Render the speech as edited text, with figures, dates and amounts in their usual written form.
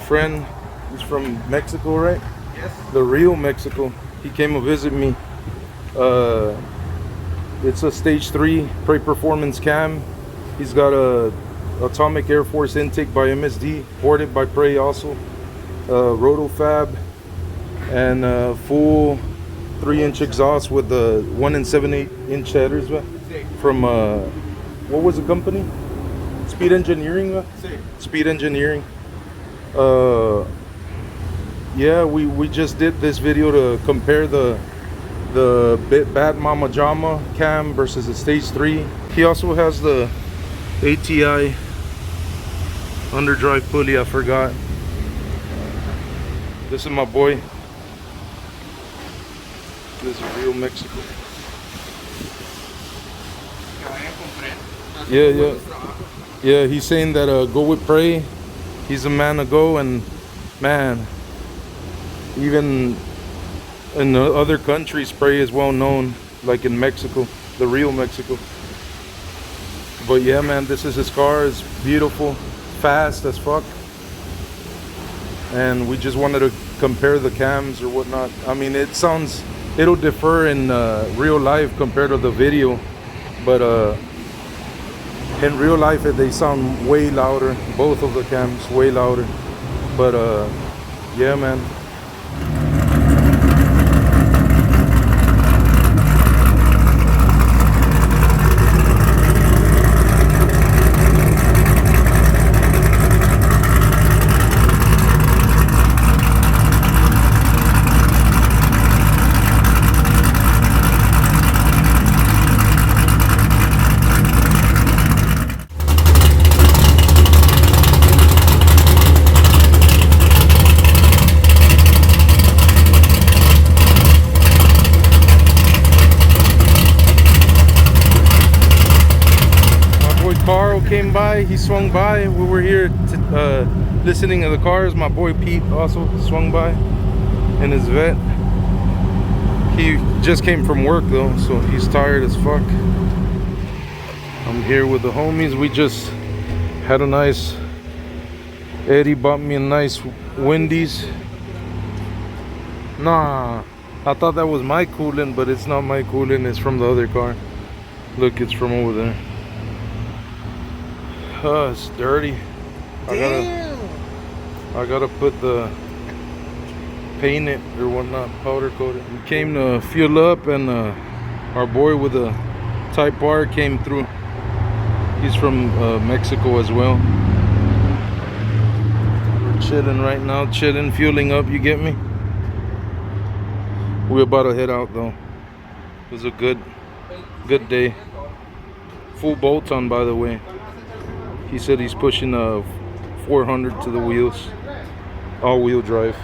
friend. He's from Mexico, right? Yes. The real Mexico. He came to visit me. It's a stage 3 pre-performance cam. He's got a Atomic Air Force intake by MSD, ported by Prey also. Rotofab and full 3-inch exhaust with the 1 7/8 inch headers from what was the company? Speed Engineering. Speed Engineering. Yeah, we just did this video to compare the Bad Mama Jamma cam versus the stage 3. He also has the ATI underdrive pulley. I forgot. This is my boy. This is real Mexico. Yeah, he's saying that go with Prey. He's a man to go, and man, even in the other countries, Prey is well known, like in Mexico, the real Mexico. But yeah, man, this is his car. It's beautiful, fast as fuck. And we just wanted to compare the cams or whatnot. I mean, it'll differ in real life compared to the video, but in real life they sound way louder. Both of the cams way louder. But yeah, man. Carl came by, he swung by. We were here listening to the cars. My boy Pete also swung by in his vet. He just came from work though, so he's tired as fuck. I'm here with the homies. We just had a nice, Eddie bought me a nice Wendy's. Nah, I thought that was my coolant, but it's not my coolant, it's from the other car. Look, it's from over there. It's dirty. I gotta put the paint it or whatnot, powder coat it. We came to fuel up, and our boy with the Type R came through. He's from Mexico as well. We're chilling right now, fueling up, you get me? We're about to head out though. It was a good day. Full bolts on, by the way. He said he's pushing 400 to the wheels, all-wheel drive.